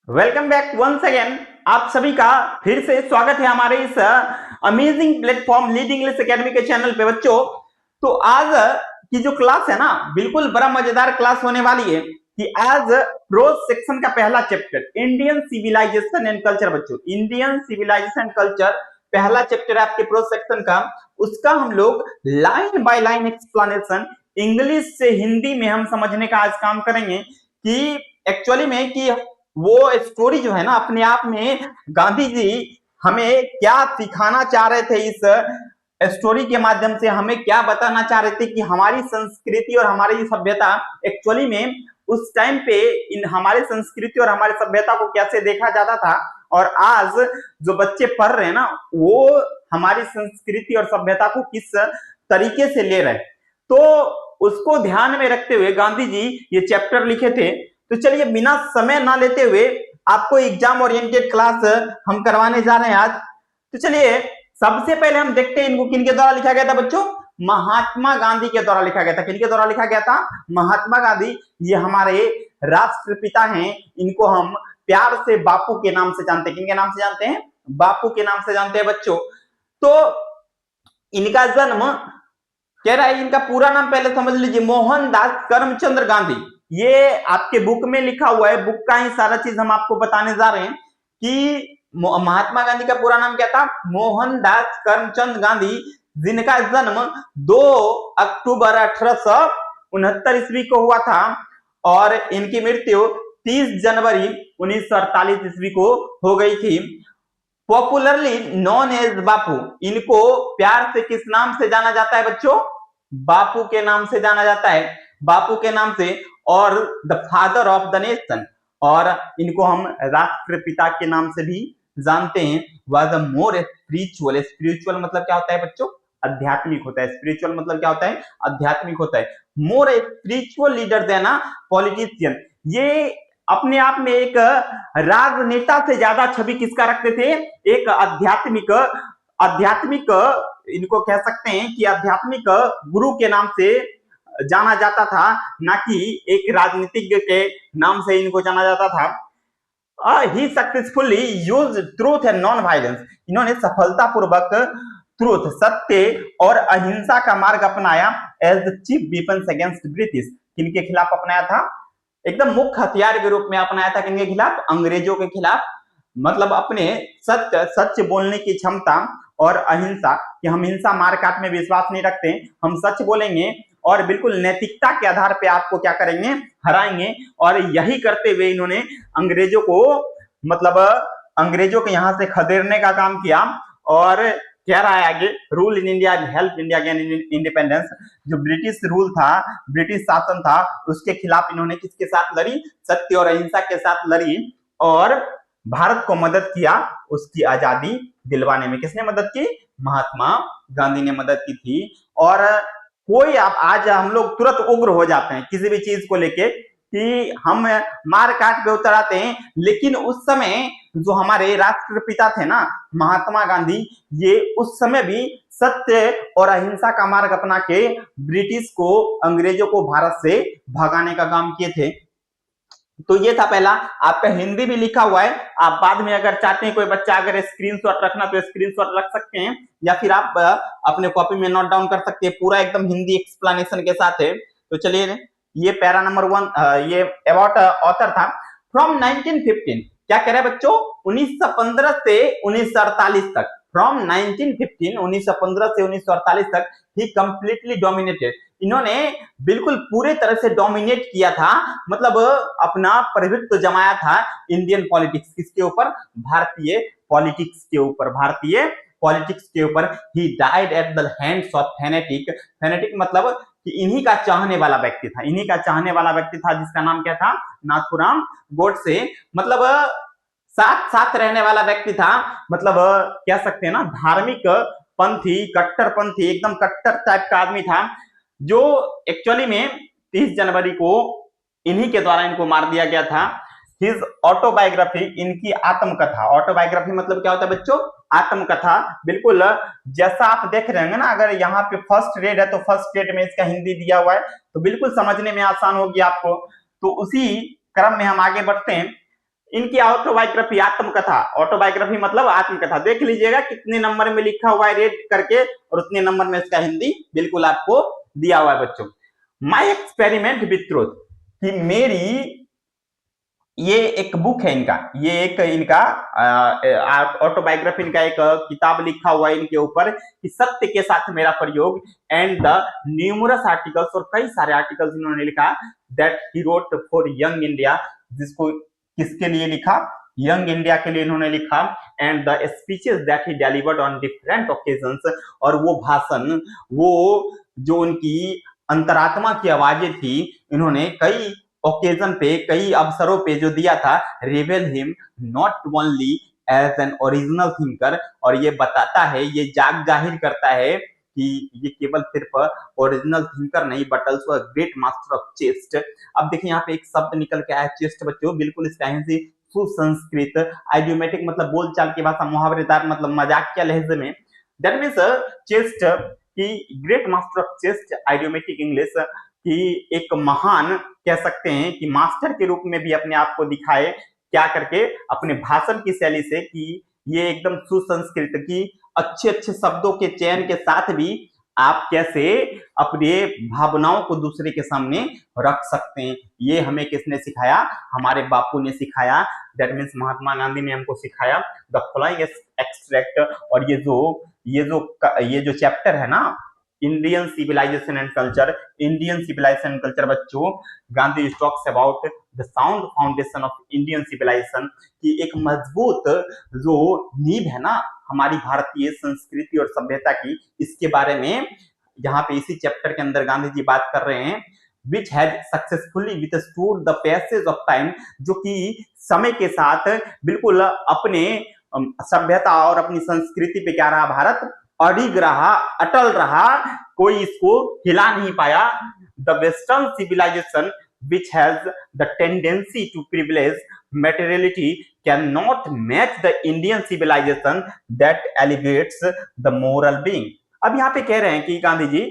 Welcome back once again. आप सभी का फिर से स्वागत है हमारे इस amazing platform lead English academy के चैनल पे बच्चों। तो आज की जो क्लास है ना, बिल्कुल बड़ा मजेदार क्लास होने वाली है कि आज प्रोज सेक्शन का पहला chapter Indian civilisation and culture. बच्चों, इंडियन सिविलाइजेशन एंड कल्चर पहला चैप्टर आपके प्रोज सेक्शन का, उसका हम लोग line by line explanation English से हिंदी में हम समझने का आज काम करेंगे कि एक्चुअली में कि वो स्टोरी जो है ना, अपने आप में गांधी जी हमें क्या सिखाना चाह रहे थे। इस स्टोरी के माध्यम से हमें क्या बताना चाह रहे थे कि हमारी संस्कृति और हमारी सभ्यता एक्चुअली में उस टाइम पे इन हमारे संस्कृति और हमारी सभ्यता को कैसे देखा जाता था, और आज जो बच्चे पढ़ रहे हैं ना, वो हमारी संस्कृति और सभ्यता को किस तरीके से ले रहे हैं। तो उसको ध्यान में रखते हुए गांधी जी ये चैप्टर लिखे थे। तो चलिए बिना समय ना लेते हुए आपको एग्जाम ओरिएंटेड क्लास हम करवाने जा रहे हैं आज। तो चलिए सबसे पहले हम देखते हैं इनको किनके द्वारा लिखा गया था बच्चों। महात्मा गांधी के द्वारा लिखा गया था। किनके द्वारा लिखा गया था? महात्मा गांधी। ये हमारे राष्ट्रपिता हैं। इनको हम प्यार से बापू के नाम से जानते हैं। किनके नाम से जानते हैं? बापू के नाम से जानते हैं बच्चों। तो इनका जन्म, कह रहा है इनका पूरा नाम पहले समझ लीजिए, मोहनदास करमचंद गांधी। ये आपके बुक में लिखा हुआ है, बुक का ही सारा चीज हम आपको बताने जा रहे हैं कि महात्मा गांधी का पूरा नाम क्या था? मोहनदास करमचंद गांधी, जिनका जन्म 2 अक्टूबर 1869 ईस्वी को हुआ था और इनकी मृत्यु 30 जनवरी 1948 ईस्वी को हो गई थी। पॉपुलरली नॉन एज बापू, इनको प्यार से किस नाम से जाना जाता है बच्चों? बापू के नाम से जाना जाता है, बापू के नाम से। और the father of the nation, और इनको हम राष्ट्रपिता के नाम से भी जानते हैं। Was a more spiritual. Spiritual मतलब क्या होता है बच्चों? आध्यात्मिक होता है। स्पिरिचुअल मतलब क्या होता है? आध्यात्मिक होता है। More spiritual leader than a politician. ये अपने आप में एक राजनेता से ज्यादा छवि किसका रखते थे? एक आध्यात्मिक आध्यात्मिक इनको कह सकते हैं कि आध्यात्मिक गुरु के नाम से जाना जाता था, ना कि एक राजनीतिज्ञ के नाम से इनको जाना जाता था। He successfully use truth and non violence. इन्होंने सफलतापूर्वक ट्रूथ, सत्य और अहिंसा का मार्ग अपनाया as the chief weapons against British. किनके खिलाफ अपनाया था? एकदम मुख्य हथियार के रूप में अपनाया था। किनके खिलाफ? अंग्रेजों के खिलाफ। मतलब अपने सत्य सच बोलने की क्षमता और अहिंसा, कि हम हिंसा मारकाट में विश्वास नहीं रखते, हम सच बोलेंगे और बिल्कुल नैतिकता के आधार पे आपको क्या करेंगे? हराएंगे। और यही करते हुए इन्होंने अंग्रेजों को, मतलब अंग्रेजों के यहां से खदेड़ने का काम किया। और कह रहा है आगे, rule in India help India gain independence. जो ब्रिटिश रूल था, ब्रिटिश शासन था, उसके खिलाफ इन्होंने किसके साथ लड़ी? सत्य और अहिंसा के साथ लड़ी और भारत को मदद किया उसकी आजादी दिलवाने में। किसने मदद की? महात्मा गांधी ने मदद की थी। और कोई आज हम लोग तुरंत उग्र हो जाते हैं किसी भी चीज को लेके कि हम मार काट पे उतर आते हैं, लेकिन उस समय जो हमारे राष्ट्रपिता थे ना, महात्मा गांधी, ये उस समय भी सत्य और अहिंसा का मार्ग अपना के ब्रिटिश को, अंग्रेजों को भारत से भगाने का काम किए थे। तो ये था पहला। आपका हिंदी भी लिखा हुआ है, आप बाद में अगर चाहते हैं कोई बच्चा अगर स्क्रीनशॉट रखना तो स्क्रीनशॉट रख सकते हैं, या फिर आप अपने कॉपी में नोट डाउन कर सकते हैं। पूरा एकदम हिंदी एक्सप्लेनेशन के साथ है। तो चलिए, ये पैरा नंबर 1 ये अबाउट ऑथर था। फ्रॉम 1915, क्या कह रहे हैं बच्चों? 1915 से 1948 तक। फ्रॉम 1915, 1915 से 1948 तक ही कंप्लीटली डोमिनेटेड। इन्होंने बिल्कुल पूरे तरह से डोमिनेट किया था, मतलब अपना प्रभुत्व जमाया था इंडियन पॉलिटिक्स। किसके ऊपर? भारतीय पॉलिटिक्स के ऊपर। भारतीय पॉलिटिक्स के ऊपर। He died at the hands of fanatic. Fanatic मतलब कि इन्हीं का चाहने वाला व्यक्ति था। इन्हीं का चाहने वाला व्यक्ति था जिसका नाम क्या था? नाथुराम गोडसे। मतलब साथ साथ रहने वाला व्यक्ति था। मतलब कह सकते हैं ना, धार्मिक पंथी, कट्टरपंथी, एकदम कट्टर टाइप का आदमी था, जो एक्चुअली में 30 जनवरी को इन्हीं के द्वारा इनको मार दिया गया था। हिज ऑटोबायोग्राफी, इनकी आत्मकथा। ऑटोबायोग्राफी मतलब क्या होता है बच्चों? आत्मकथा। बिल्कुल जैसा आप देख रहे हैं ना, अगर यहाँ पे फर्स्ट रेड है तो फर्स्ट रेड में इसका हिंदी दिया हुआ है, तो बिल्कुल समझने में आसान होगी आपको। तो उसी क्रम में हम आगे बढ़ते हैं। इनकी ऑटोबायोग्राफी, आत्मकथा, ऑटोबायोग्राफी मतलब आत्मकथा, देख लीजिएगा कितने नंबर में लिखा हुआ है रेड करके, और उतने नंबर में इसका हिंदी बिल्कुल आपको दिया हुआ है बच्चों। माई एक्सपेरिमेंट विथ ट्रूथ, कि मेरी, ये एक बुक है इनका, ये एक इनका ऑटोबायोग्राफी, इनका एक किताब लिखा हुआ है इनके ऊपर कि सत्य के साथ मेरा प्रयोग, एंड द न्यूमरस आर्टिकल्स, और कई सारे आर्टिकल्स इन्होंने लिखा that he wrote for young India, जिसको किसके लिए लिखा, यंग इंडिया के लिए इन्होंने लिखा, and the speeches that he delivered on different occasions, और वो भाषण, वो जो उनकी अंतरात्मा की आवाजें थी, इन्होंने कई ओकेजन पे, कई अवसरों पे जो दिया था, reveal him not only as an original thinker, और ये बताता है, ये जाहिर करता है कि ये केवल सिर्फ ओरिजिनल थिंकर नहीं, but also a great master of chest. अब देखिए यहाँ पे एक शब्द निकल के आया चेस्ट बच्चों, बिल्कुल इसका हिंदी सुसंस्कृत, आइडियोमेटिक मतलब बोलचाल की भाषा, मुहावरेदार मतलब मजाकिया लहजे में, दैट मीन्स चेस्ट की great master of chest, idiomatic English की एक महान कह सकते हैं कि मास्टर के रूप में भी अपने आप को दिखाए, क्या करके, अपने भाषण की शैली से, कि ये एकदम सुसंस्कृत की अच्छे अच्छे शब्दों के चयन के साथ भी आप कैसे अपने भावनाओं को दूसरे के सामने रख सकते हैं। ये हमें किसने सिखाया, हमारे बापू ने सिखाया, दैट मीन्स महात्मा गांधी ने हमको सिखाया। द फॉलोइंग एक्सट्रैक्ट, और ये जो चैप्टर है ना, Indian civilisation and culture, Indian civilisation and culture बच्चों, Gandhi talks about the sound foundation of Indian civilisation, की एक मजबूत जो नींव है ना हमारी भारतीय संस्कृति और सभ्यता की, इसके बारे में यहाँ पे इसी चैप्टर के अंदर गांधी जी बात कर रहे हैं, which has successfully withstood the passage of time, जो कि समय के साथ बिल्कुल अपने सभ्यता और अपनी संस्कृति पे क्या रहा, भारत अडिग रहा, अटल रहा, कोई इसको हिला नहीं पाया। The western civilisation which has the tendency to privilege materiality cannot match the Indian civilization that elevates the moral being। अब यहाँ पे कह रहे हैं कि गांधी जी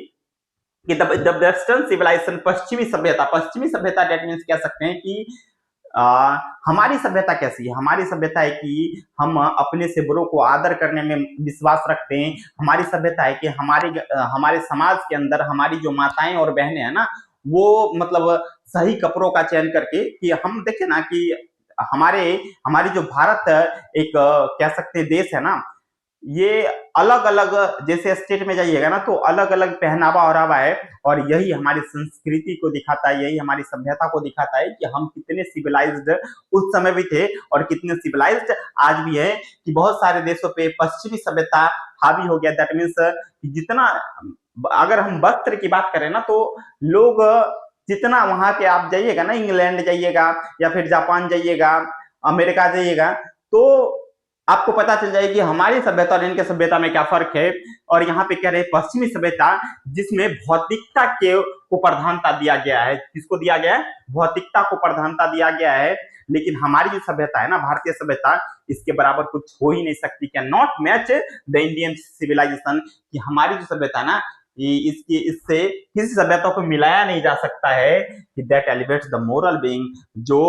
कि द वेस्टर्न सिविलाइजेशन, पश्चिमी सभ्यता डेट मीन्स कह सकते हैं कि हमारी सभ्यता कैसी है, हमारी सभ्यता है कि हम अपने से बड़ों को आदर करने में विश्वास रखते हैं। हमारी सभ्यता है कि हमारे समाज के अंदर हमारी जो माताएं और बहनें हैं ना, वो मतलब सही कपड़ों का चयन करके, कि हम देखें ना कि हमारी जो भारत एक कह सकते हैं देश है ना, ये अलग अलग, जैसे स्टेट में जाइएगा ना तो अलग अलग पहनावा ओढ़ावा है, और यही हमारी संस्कृति को दिखाता है, यही हमारी सभ्यता को दिखाता है कि हम कितने सिविलाइज्ड उस समय भी थे और कितने सिविलाइज्ड आज भी है। कि बहुत सारे देशों पे पश्चिमी सभ्यता हावी हो गया, दैट मीन्स जितना, अगर हम वस्त्र की बात करें ना, तो लोग जितना वहां के, आप जाइएगा ना, इंग्लैंड जाइएगा या फिर जापान जाइएगा, अमेरिका जाइएगा, तो आपको पता चल जाएगी कि हमारी सभ्यता और इनके सभ्यता में क्या फर्क है। और यहाँ पे कह रहे हैं पश्चिमी सभ्यता जिसमें भौतिकता को प्रधानता दिया गया है, किसको दिया गया है, भौतिकता को प्रधानता दिया गया है। लेकिन हमारी जो सभ्यता है ना, भारतीय सभ्यता, इसके बराबर कुछ हो ही नहीं सकती, can not match the Indian civilisation, कि हमारी जो सभ्यता है ना, इससे किसी सभ्यता को मिलाया नहीं जा सकता है। कि that elevates the moral being, जो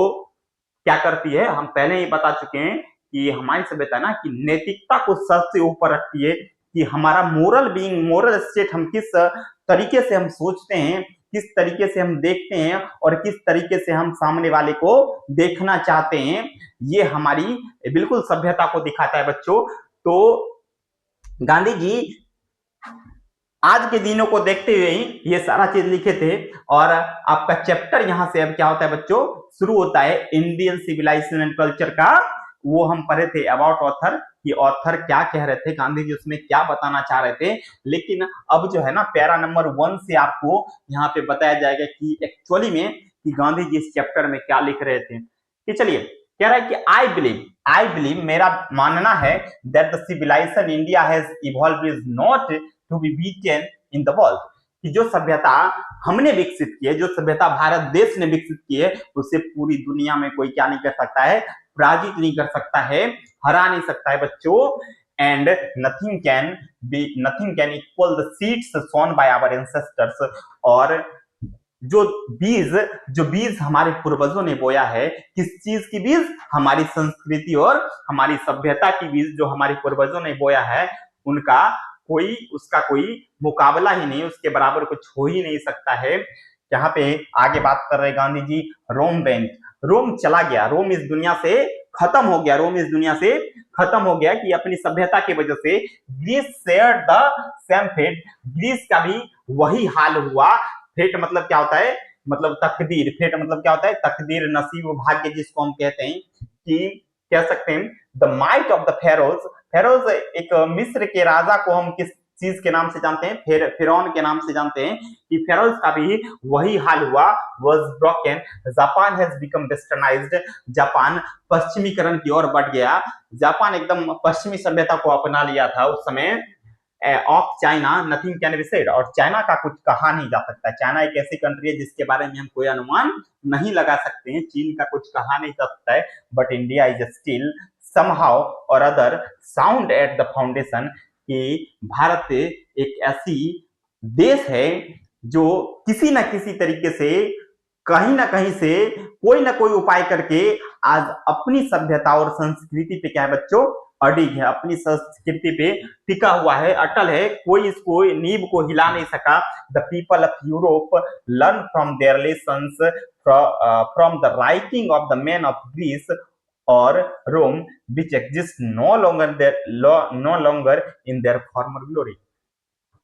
क्या करती है, हम पहले ही बता चुके हैं कि हमारी सभ्यता ना कि नैतिकता को सबसे ऊपर रखती है, कि हमारा मोरल बीइंग, मोरल स्टेट, हम किस तरीके से हम सोचते हैं, किस तरीके से हम देखते हैं, और किस तरीके से हम सामने वाले को देखना चाहते हैं, ये हमारी बिल्कुल सभ्यता को दिखाता है बच्चों। तो गांधी जी आज के दिनों को देखते हुए ही ये सारा चीज लिखे थे। और आपका चैप्टर यहां से अब क्या होता है बच्चों, शुरू होता है इंडियन सिविलाइजेशन एंड कल्चर का। वो हम पढ़े थे अबाउट ऑथर, कि ऑथर क्या कह रहे थे, गांधी जी उसमें क्या बताना चाह रहे थे। लेकिन अब जो है ना, पैरा नंबर 1 से आपको यहाँ पे बताया जाएगा कि एक्चुअली में कि गांधी जी इस चैप्टर में क्या लिख रहे थे। कि चलिए, कह रहा है कि आई बिलीव, मेरा मानना है, that the civilisation India has evolved is not to be beaten in the world, कि जो सभ्यता हमने विकसित की है, जो सभ्यता भारत देश ने विकसित की है, उसे पूरी दुनिया में कोई क्या नहीं कर सकता है, पराजित नहीं कर सकता है, हरा नहीं सकता है बच्चों। And nothing can equal the seeds sown by our ancestors, और जो बीज जो बीज हमारे पूर्वजों ने बोया है, किस चीज की बीज? हमारी संस्कृति और हमारी सभ्यता की बीज जो हमारे पूर्वजों ने बोया है, उनका उसका कोई मुकाबला ही नहीं, उसके बराबर कुछ हो ही नहीं सकता है। यहाँ पे आगे बात कर रहे गांधी जी, रोम वेंट, रोम चला गया, रोम इस दुनिया से खत्म हो गया, रोम इस दुनिया से खत्म हो गया कि अपनी सभ्यता की वजह से Greece shared the same fate, Greece का भी वही हाल हुआ। फेट मतलब क्या होता है? मतलब तकदीर। फेट मतलब क्या होता है? तकदीर, नसीब, भाग्य, जिसको हम कहते हैं कि कह सकते हैं the might of the Feroz. Feroz एक मिस्र के राजा को हम किस चीज के नाम से जानते हैं? फिरौन के नाम से जानते हैं कि फेरोज का भी वही हाल हुआ, was broken. Japan has become westernised, Japan पश्चिमीकरण की ओर बढ़ गया। जापान एकदम पश्चिमी सभ्यता को अपना लिया था उस समय। Of China nothing can be said, और चाइना का कुछ कहा नहीं जा सकता। चाइना एक ऐसी कंट्री है जिसके बारे में हम कोई अनुमान नहीं लगा सकते हैं, चीन का कुछ कहा नहीं जा सकता है। But India is still somehow और other sound at the foundation, कि भारत एक ऐसी देश है जो किसी ना किसी तरीके से, कहीं ना कहीं से, कोई ना कोई उपाय करके आज अपनी सभ्यता और संस्कृति पे क्या है बच्चों? अडिग है, अपनी संस्कृति पे टिका हुआ है, अटल है, कोई इसको नींव को हिला नहीं सका। The people of Europe learn from their lessons from the writing of the man of Greece और Rome which exist no longer in their former glory।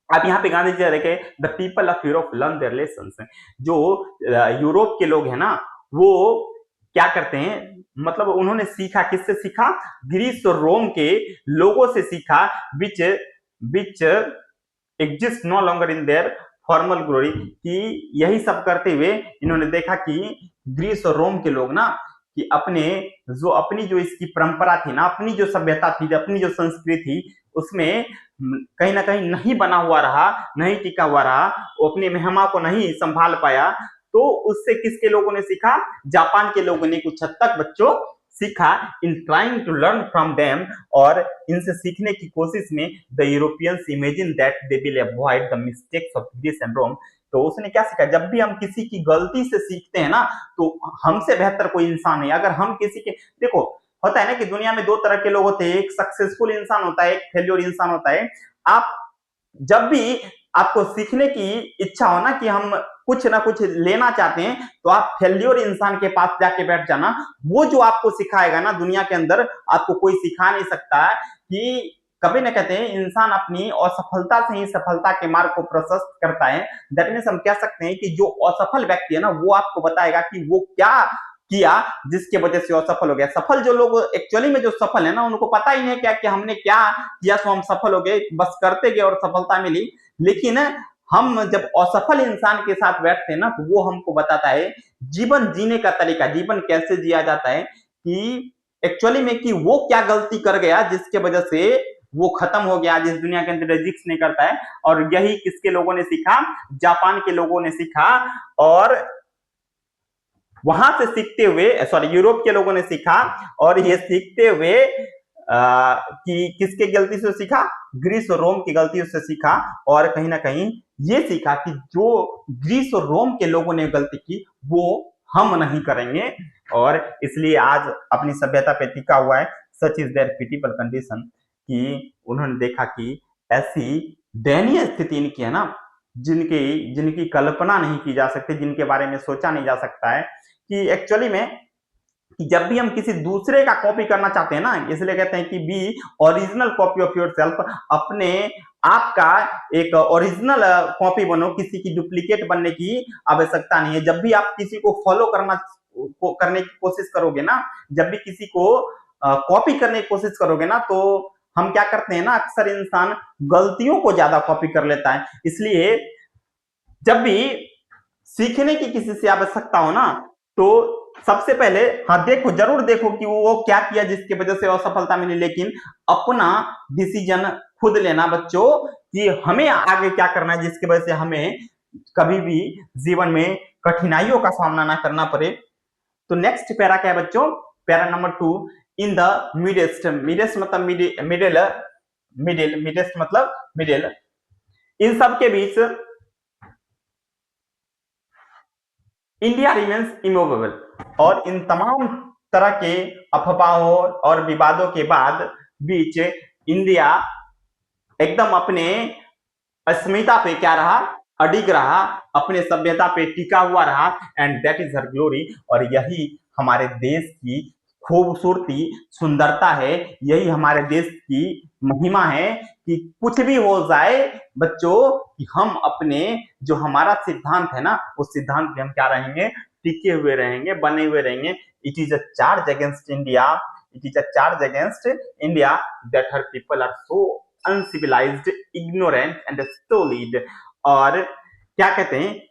अब यहाँ पे गांधी जी देखे, the people of Europe learn their lessons, जो Europe के लोग हैं ना, वो क्या करते हैं? मतलब उन्होंने सीखा, किससे सीखा? ग्रीस और रोम के लोगों से सीखा, which which exist no longer in their formal glory, कि यही सब करते हुए इन्होंने देखा कि ग्रीस और रोम के लोग ना, कि अपनी जो इसकी परंपरा थी ना, अपनी जो सभ्यता थी, अपनी जो संस्कृति थी, उसमें कहीं ना कहीं नहीं बना हुआ रहा, नहीं टिका हुआ रहा, वो अपनी महिमा को नहीं संभाल पाया। तो उससे किसके लोगों ने सीखा? जापान के लोगों ने कुछ हद तक बच्चों सीखा। In trying to learn from them, और इनसे सीखने की कोशिश में the Europeans imagine that they will avoid the mistakes of Greece and Rome. तो उसने क्या सीखा? जब भी हम किसी की गलती से सीखते हैं ना, तो हमसे बेहतर कोई इंसान नहीं। अगर हम किसी के, देखो होता है ना कि दुनिया में दो तरह के लोग होते हैं, एक सक्सेसफुल इंसान होता है, एक फेल्योर इंसान होता है। आप जब भी आपको सीखने की इच्छा हो ना, कि हम कुछ ना कुछ लेना चाहते हैं, तो आप फेल्योर इंसान के पास जाके बैठ जाना। वो जो आपको सिखाएगा ना, दुनिया के अंदर आपको कोई सिखा नहीं सकता है। कि कभी ना कहते हैं इंसान अपनी असफलता से ही सफलता के मार्ग को प्रशस्त करता है। दैट मीन्स हम कह सकते हैं कि जो असफल व्यक्ति है ना, वो आपको बताएगा कि वो क्या किया जिसके वजह से असफल हो गया। सफल जो लोग एक्चुअली में जो सफल है ना, उनको पता ही नहीं क्या कि हमने क्या किया तो हम सफल हो गए, बस करते गए और सफलता मिली। लेकिन हम जब असफल इंसान के साथ बैठते हैं ना, तो वो हमको बताता है जीवन जीने का तरीका, जीवन कैसे जिया जाता है, कि एक्चुअली में कि वो क्या गलती कर गया जिसके वजह से वो खत्म हो गया, जिस दुनिया के अंदर एग्जिस्ट नहीं करता है। और यही किसके लोगों ने सीखा? जापान के लोगों ने सीखा। और वहां से सीखते हुए, सॉरी, यूरोप के लोगों ने सीखा। और ये सीखते हुए कि किसके गलती से सीखा? ग्रीस और रोम की गलतियों से सीखा। और कहीं ना कहीं ये सीखा कि जो ग्रीस और रोम के लोगों ने गलती की, वो हम नहीं करेंगे। और इसलिए आज अपनी सभ्यता पे टिका हुआ है। Such is their pitiful condition, कि उन्होंने देखा कि ऐसी दयनीय स्थिति इनकी है ना, जिनकी कल्पना नहीं की जा सकती, जिनके बारे में सोचा नहीं जा सकता है। कि एक्चुअली में कि जब भी हम किसी दूसरे का कॉपी करना चाहते हैं ना, इसलिए कहते हैं कि B original copy of yourself, अपने आप का एक ओरिजिनल कॉपी बनो, किसी की डुप्लीकेट बनने की आवश्यकता नहीं है। जब भी आप किसी को फॉलो करने की कोशिश करोगे ना, जब भी किसी को कॉपी करने की कोशिश करोगे ना, तो हम क्या करते हैं ना, अक्सर इंसान गलतियों को ज्यादा कॉपी कर लेता है। इसलिए जब भी सीखने की किसी से आवश्यकता हो ना, तो सबसे पहले देखो, जरूर देखो कि वो क्या किया जिसकी वजह से असफलता मिली, लेकिन अपना डिसीजन खुद लेना बच्चों, कि हमें आगे क्या करना है जिसकी वजह से हमें कभी भी जीवन में कठिनाइयों का सामना ना करना पड़े। तो नेक्स्ट पैरा क्या है बच्चों? Para number 2, in the midst. Midst मतलब मिडेस्ट मतलब मिडिल। इन सब के बीच इंडिया रिमेन्स इमूवेबल। और इन तमाम तरह के अफवाहों और विवादों के बाद बीच इंडिया एकदम अपने अस्मिता पे क्या रहा, अडिग रहा, अपने सभ्यता पे टिका हुआ रहा, and that is her glory. और यही हमारे देश की खूबसूरती, सुंदरता है, यही हमारे देश की महिमा है कि कुछ भी हो जाए बच्चों, कि हम अपने जो हमारा सिद्धांत है ना, उस सिद्धांत पे हम क्या रहेंगे, टिके हुए रहेंगे, बने हुए रहेंगे। It is a charge against India, it is a charge against India that her people are so uncivilised, ignorant and stolid. और क्या कहते हैं,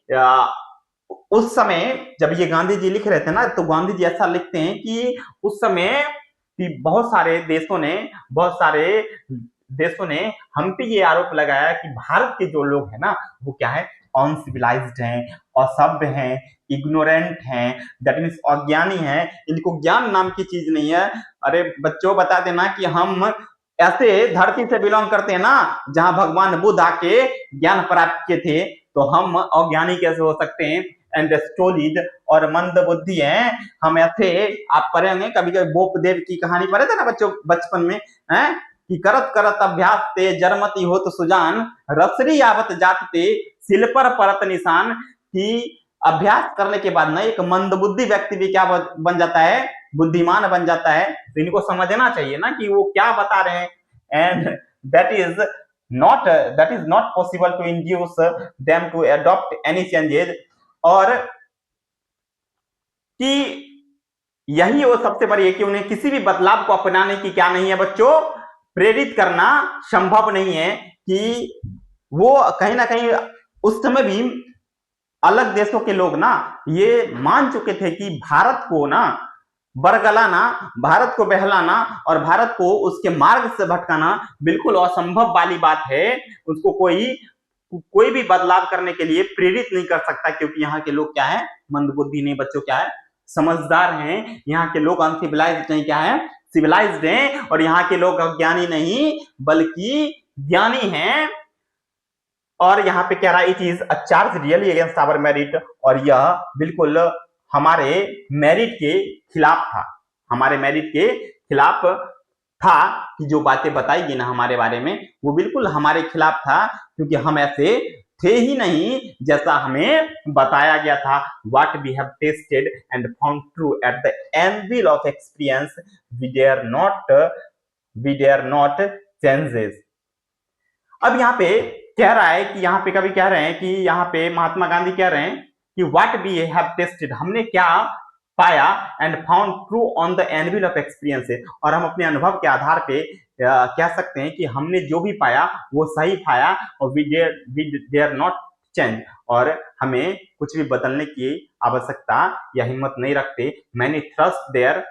उस समय जब ये गांधी जी लिख रहे थे ना, तो गांधी जी ऐसा लिखते हैं कि उस समय कि बहुत सारे देशों ने हम पे ये आरोप लगाया कि भारत के जो लोग हैं ना, वो क्या है, अनसिविलाइज्ड हैं, असभ्य हैं, इग्नोरेंट हैं, दैट मीन्स अज्ञानी हैं, इनको ज्ञान नाम की चीज नहीं है। अरे बच्चों बता देना कि हम ऐसे धरती से बिलोंग करते हैं ना, जहां भगवान बुद्ध आके ज्ञान प्राप्त किए थे, तो हम अज्ञानी कैसे हो सकते हैं, एंड स्टोलिड और मंद बुद्धि हैं हम। ऐसे आप पढ़े होंगे कभी कभी, बोपदेव की कहानी पढ़े थे ना बच्चों बचपन में, हैं कि करत करत अभ्यास ते जरमती होत सुजान, रसरी आवत जात ते सिल पर परत निशान। कि अभ्यास करने के बाद ना एक मंदबुद्धि व्यक्ति भी क्या बन जाता है, बुद्धिमान बन जाता है। तो इनको समझना चाहिए ना कि वो क्या बता रहे हैं, and that is not possible to induce them to adopt any changes. और कि यही वो सबसे बड़ी है कि उन्हें किसी भी बदलाव को अपनाने की क्या नहीं है बच्चों, प्रेरित करना संभव नहीं है। कि वो कहीं ना कहीं उस समय भी अलग देशों के लोग ना ये मान चुके थे कि भारत को ना बरगलाना, भारत को बहलाना और भारत को उसके मार्ग से भटकाना बिल्कुल असंभव वाली बात है। उसको कोई भी बदलाव करने के लिए प्रेरित नहीं कर सकता, क्योंकि यहाँ के लोग क्या है, मंदबुद्धि नहीं बच्चों, क्या है, समझदार हैं। यहाँ के लोग अनसिविलाइज्ड नहीं, क्या है, सिविलाइज्ड हैं। और यहाँ के लोग अज्ञानी नहीं बल्कि ज्ञानी हैं। और यहाँ पे कह रहा है it is a charge really against our merit, और यह बिल्कुल हमारे मेरिट के खिलाफ था, हमारे मेरिट के खिलाफ था। कि जो बातें बताई गई ना हमारे बारे में, वो बिल्कुल हमारे खिलाफ था, क्योंकि हम ऐसे थे ही नहीं जैसा हमें बताया गया था। What we have tested and found true at the anvil of experience, we dare not changes. अब यहाँ पे कह रहा है कि यहाँ पे कभी कह रहे हैं कि यहाँ पे महात्मा गांधी कह रहे हैं कि व्हाट वी हैव टेस्टेड, हमने क्या पाया, and found true on the anvil of experience, और हम अपने अनुभव के आधार पे कह सकते हैं कि हमने जो भी पाया वो सही पाया, और वी डेयर नॉट चेंज, और हमें कुछ भी बदलने की आवश्यकता या हिम्मत नहीं रखते। मैंने trust their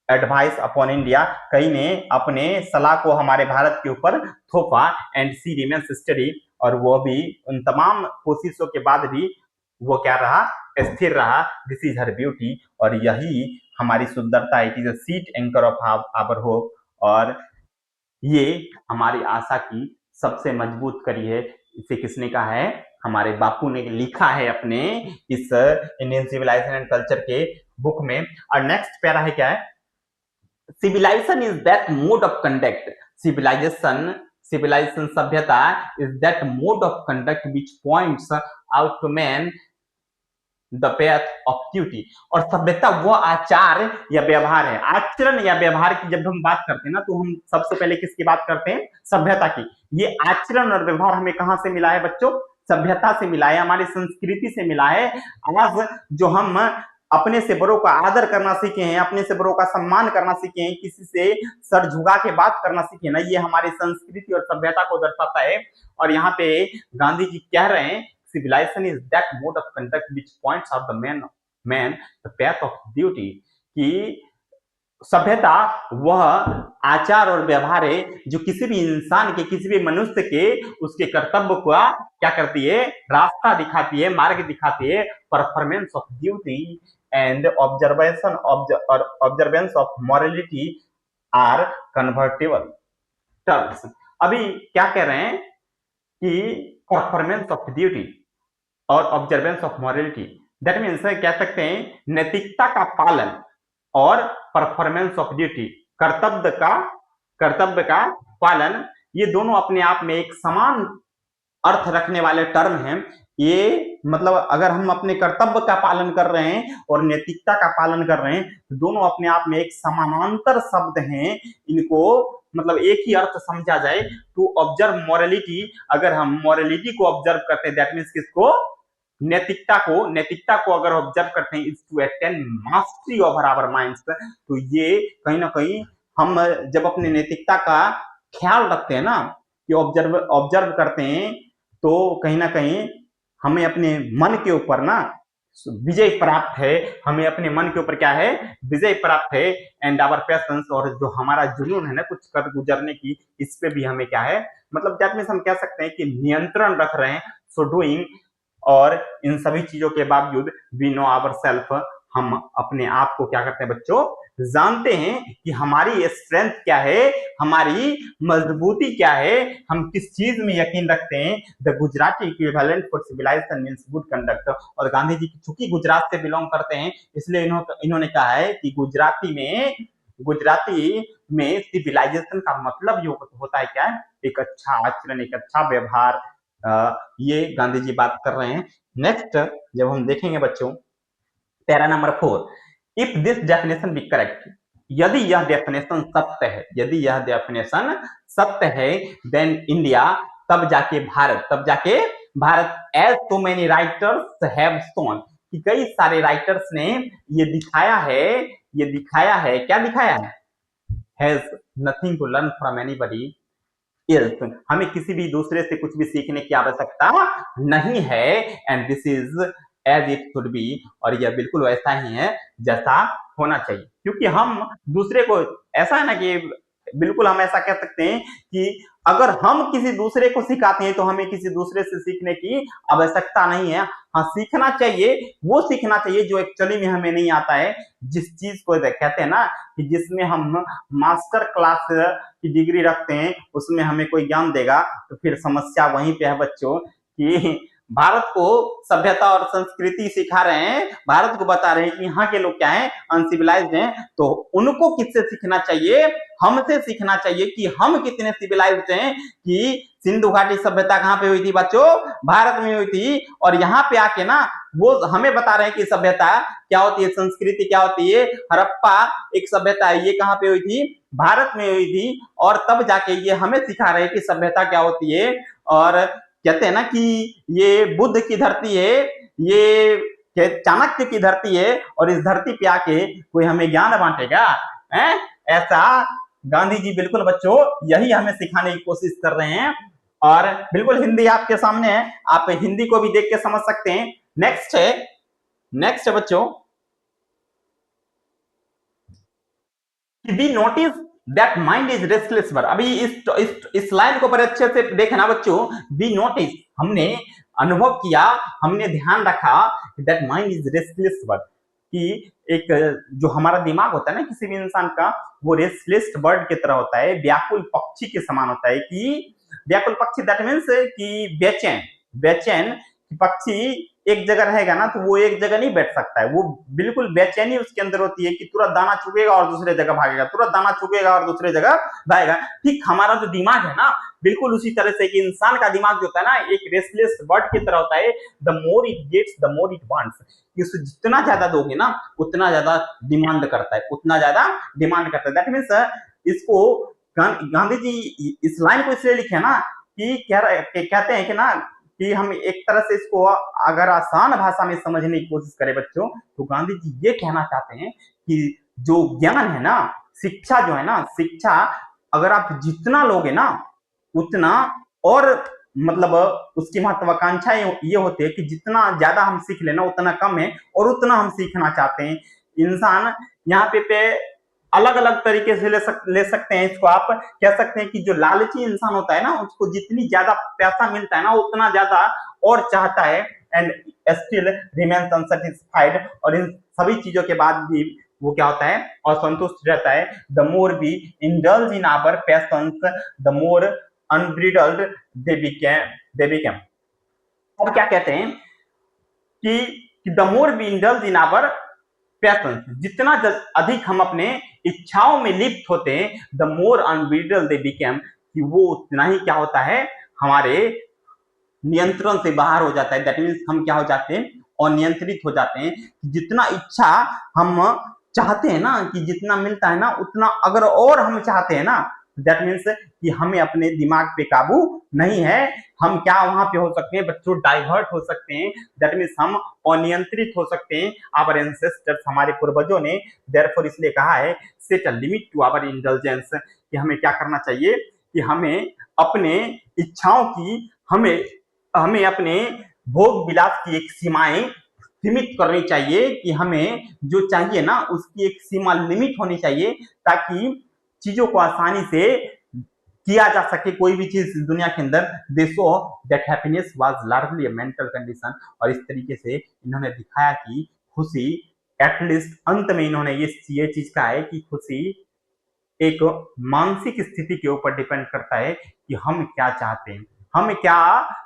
advice upon India, कई ने अपने सलाह को हमारे भारत के ऊपर थोपा, एंड सी रिमेन्स स्टडी, और वो भी उन तमाम कोशिशों के बाद भी वो क्या रहा, स्थिर रहा। दिस इज हर ब्यूटी, और यही हमारी सुंदरता, it is a sheet anchor of our hope. और ये हमारी आशा की सबसे मजबूत कड़ी है। इसे किसने कहा है, हमारे बापू ने लिखा है अपने इस इंडियन सिविलाइजेशन एंड कल्चर के बुक में। और नेक्स्ट पैरा है क्या है, civilization is that mode of conduct, civilization सभ्यता is that mode of conduct which points out to man the path of duty। और सभ्यता वो आचार या व्यवहार है, आचरण या व्यवहार की जब हम बात करते हैं ना, तो हम सबसे पहले किसकी बात करते हैं, सभ्यता की। ये आचरण और व्यवहार हमें कहां से मिला है बच्चों, सभ्यता से मिला है, हमारी संस्कृति से मिला है। आज जो हम अपने से बड़ों का आदर करना सीखे हैं, अपने से बड़ों का सम्मान करना सीखे हैं, किसी से सर झुका के बात करना सीखे ना, ये हमारी संस्कृति और सभ्यता को दर्शाता है। और यहाँ पे गांधी जी कह रहे हैं civilization is that mode of conduct which points out the man the path of duty। कि सभ्यता वह आचार और व्यवहार है जो किसी भी इंसान के, किसी भी मनुष्य के उसके कर्तव्य को क्या करती है, रास्ता दिखाती है, मार्ग दिखाती है। Performance of duty and observance of morality are convertible terms. अभी क्या कह रहे हैं कि परफॉर्मेंस ऑफ ड्यूटी और observance of morality that means कह सकते हैं नैतिकता का पालन और परफॉर्मेंस ऑफ ड्यूटी, कर्तव्य का पालन, ये दोनों अपने आप में एक समान अर्थ रखने वाले टर्म हैं। ये मतलब अगर हम अपने कर्तव्य का पालन कर रहे हैं और नैतिकता का पालन कर रहे हैं तो दोनों अपने आप में एक समानांतर शब्द हैं। इनको मतलब एक ही अर्थ समझा जाए टू ऑब्जर्व मॉरलिटी, अगर हम मॉरलिटी को ऑब्जर्व करते हैं दैट मीन्स किसको, नैतिकता को अगर ऑब्जर्व करते हैं is to attain mastery over our minds, तो ये कहीं ना कहीं हम जब अपने नैतिकता का ख्याल रखते हैं ना, कि ऑब्जर्व करते हैं, तो कहीं ना कहीं हमें अपने मन के ऊपर ना विजय प्राप्त है, हमें अपने मन के ऊपर क्या है, विजय प्राप्त है। एंड आवर पैशंस, और जो हमारा जुनून है ना कुछ कर गुजरने की, इस पे भी हमें क्या है, मतलब दैट मींस हम कह सकते हैं कि नियंत्रण रख रहे हैं। सो डूइंग, और इन सभी चीजों के बावजूद वी नो आवर सेल्फ, हम अपने आप को क्या करते हैं बच्चों, जानते हैं कि हमारी स्ट्रेंथ क्या है, हमारी मजबूती क्या है, हम किस चीज में यकीन रखते हैं। The Gujarati equivalent for civilisation means good conduct, और गांधी जी चूंकि गुजरात से बिलोंग करते हैं इसलिए इन्होंने कहा है कि गुजराती में सिविलाइजेशन का मतलब ये होता है क्या, एक अच्छा आचरण, एक अच्छा व्यवहार, ये गांधी जी बात कर रहे हैं। नेक्स्ट जब हम देखेंगे बच्चों para number 4, if this definition be correct, यदि यह डेफिनेशन सत्य है देन इंडिया, तब जाके Bharat as so many writers have shown, कि कई सारे राइटर्स ने ये दिखाया है, क्या दिखाया है, has nothing to learn from anybody else, हमें किसी भी दूसरे से कुछ भी सीखने की आवश्यकता नहीं है। And this is as it should be, और यह बिल्कुल वैसा ही है जैसा होना चाहिए, क्योंकि हम दूसरे को, ऐसा है ना कि बिल्कुल हम ऐसा कह सकते हैं कि अगर हम किसी दूसरे को सिखाते हैं तो हमें किसी दूसरे से सीखने की आवश्यकता नहीं है। हाँ, सीखना चाहिए जो एक्चुअली में हमें नहीं आता है, जिस चीज को कहते हैं ना कि जिसमें हम मास्टर क्लास की डिग्री रखते हैं उसमें हमें कोई ज्ञान देगा, तो फिर समस्या वहीं पे है बच्चों, कि भारत को सभ्यता और संस्कृति सिखा रहे हैं, भारत को बता रहे हैं कि यहाँ के लोग क्या हैं, अनसिविलाइज्ड हैं, तो उनको किससे सीखना चाहिए, हमसे सीखना चाहिए कि हम कितने सिविलाइज्ड हैं, कि सिंधु घाटी सभ्यता कहाँ पे हुई थी बच्चों, भारत में हुई थी, और यहाँ पे आके ना वो हमें बता रहे हैं कि सभ्यता क्या होती है, संस्कृति क्या होती है। हड़प्पा एक सभ्यता है, ये कहाँ पे हुई थी, भारत में हुई थी, और तब जाके ये हमें सिखा रहे हैं कि सभ्यता क्या होती है। और कहते हैं ना कि ये बुद्ध की धरती है, ये चाणक्य की धरती है, और इस धरती पे आके कोई हमें ज्ञान बांटेगा, ऐसा गांधी जी बिल्कुल बच्चों यही हमें सिखाने की कोशिश कर रहे हैं। और बिल्कुल हिंदी आपके सामने है, आप हिंदी को भी देख के समझ सकते हैं। नेक्स्ट है बच्चों, we notice that mind is restless bird. अभी इस लाइन को बड़े अच्छे से देखना बच्चों, वी नोटिस, हमने अनुभव किया, हमने ध्यान रखा that mind is restless bird, कि एक जो हमारा दिमाग होता है ना किसी भी इंसान का, वो रेस्टलेस बर्ड की तरह होता है, व्याकुल पक्षी के समान होता है। कि व्याकुल पक्षी दैट मीन्स कि बेचैन पक्षी एक जगह रहेगा ना तो वो एक जगह नहीं बैठ सकता है, वो बिल्कुल बेचैनी उसके अंदर होती है कि तुरंत दाना चुगेगा और दूसरे जगह भागेगा, तुरंत दाना चुगेगा और दूसरे जगह भागेगा। ठीक हमारा जो दिमाग है ना बिल्कुल उसी तरह से कि इंसान का दिमाग जो होता है ना एक रेस्टलेस बर्ड की तरह होता है। The more it gets the more it wants, कि उसे जितना ज्यादा दोगे ना उतना ज्यादा डिमांड करता है, दैट मीन्स इसको गांधी जी इस लाइन को इसलिए लिखे ना कि कहते हैं कि ना कि हम एक तरह से इसको अगर आसान भाषा में समझने की कोशिश करें बच्चों, तो गांधी जी ये कहना चाहते हैं कि जो ज्ञान है ना, शिक्षा जो है ना, शिक्षा अगर आप जितना लोगे ना उतना, और मतलब उसकी महत्वाकांक्षा ये होती है कि जितना ज्यादा हम सीख लेना उतना कम है, और उतना हम सीखना चाहते हैं। इंसान यहाँ पे अलग अलग तरीके से ले सकते हैं इसको। आप कह सकते हैं कि जो लालची इंसान होता है ना उसको जितनी ज्यादा पैसा मिलता है ना उतना ज्यादा और चाहता है, एंड स्टिल रिमेन्स अनसैटिस्फाइड, और इन सभी चीजों के बाद भी वो क्या होता है, असंतुष्ट रहता है। The more we indulge in our passions the more unbridled they became. अब क्या कहते हैं कि कि the more we indulge in our passions, जितना अधिक हम अपने इच्छाओं में लिप्त होते हैं, द मोर अनबीटल दे बिकम, कि वो उतना ही क्या होता है, हमारे नियंत्रण से बाहर हो जाता है। दैट मीन्स हम क्या हो जाते हैं, अनियंत्रित हो जाते हैं। जितना इच्छा हम चाहते हैं ना, कि जितना मिलता है ना, उतना अगर और हम चाहते हैं ना, दैट मीन्स कि हमें अपने दिमाग पे काबू नहीं है। हम क्या वहां पे हो सकते हैं बच्चों, डाइवर्ट हो सकते हैं। दैट मीन्स हम अनियंत्रित हो सकते हैं। आवर एंसेस्टर्स, हमारे पूर्वजों ने देयरफॉर इसलिए कहा है, set a limit to our intelligence, कि हमें क्या करना चाहिए, कि हमें अपने इच्छाओं की, हमें अपने भोग विलास की एक सीमाएं सीमित करनी चाहिए, कि हमें जो चाहिए ना उसकी एक सीमा लिमिट होनी चाहिए, ताकि चीजों को आसानी से किया जा सके। कोई भी चीज दुनिया के अंदर, दे show that happiness was largely a mental condition, और इस तरीके से इन्होंने दिखाया कि खुशी, एटलीस्ट अंत में इन्होंने ये चीज कहा है कि खुशी एक मानसिक स्थिति के ऊपर डिपेंड करता है कि हम क्या चाहते हैं, हम क्या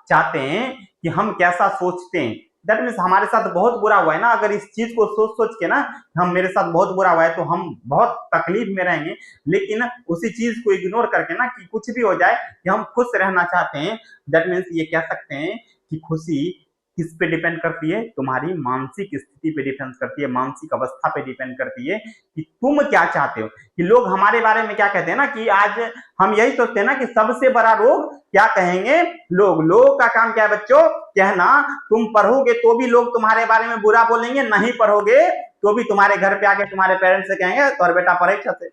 चाहते हैं, कि हम कैसा सोचते हैं। दैट मीन्स हमारे साथ बहुत बुरा हुआ है ना, अगर इस चीज को सोच सोच के ना, हम मेरे साथ बहुत बुरा हुआ है तो हम बहुत तकलीफ में रहेंगे, लेकिन उसी चीज को इग्नोर करके ना, कि कुछ भी हो जाए, कि हम खुश रहना चाहते हैं। दैट मीन्स ये कह सकते हैं कि खुशी किस पे डिपेंड करती है, तुम्हारी मानसिक स्थिति पे डिपेंड करती है, मानसिक अवस्था पे डिपेंड करती है, कि तुम क्या चाहते हो। कि लोग हमारे बारे में क्या कहते हैं ना, कि आज हम यही सोचते हैं ना, कि सबसे बड़ा रोग क्या कहेंगे लोगों का काम क्या है बच्चों, कहना। तुम पढ़ोगे तो भी लोग तुम्हारे बारे में बुरा बोलेंगे, नहीं पढ़ोगे तो भी तुम्हारे घर पे आके तुम्हारे पेरेंट्स से कहेंगे तो बेटा परीक्षा से।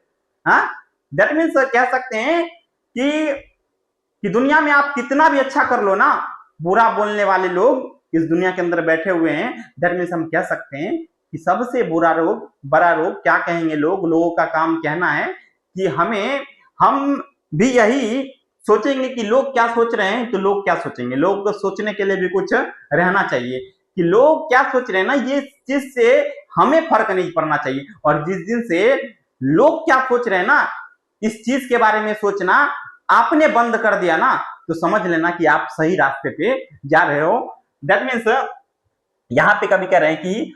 हाँ, दैट मीन्स कह सकते हैं कि दुनिया में आप कितना भी अच्छा कर लो ना, बुरा बोलने वाले लोग इस दुनिया के अंदर बैठे हुए हैं। दैट मीन्स हम कह सकते हैं कि सबसे बड़ा रोग क्या कहेंगे लोगों का काम कहना है, कि हम भी यही सोचेंगे कि लोग क्या सोच रहे हैं, तो लोग क्या सोचेंगे। लोग को सोचने के लिए भी कुछ रहना चाहिए, कि लोग क्या सोच रहे हैं ना, ये चीज से हमें फर्क नहीं पड़ना चाहिए। और जिस दिन से लोग क्या सोच रहे हैं ना, इस चीज के बारे में सोचना आपने बंद कर दिया ना, तो समझ लेना कि आप सही रास्ते पे जा रहे हो। दैट मीन्स यहाँ पे कभी कह रहे हैं कि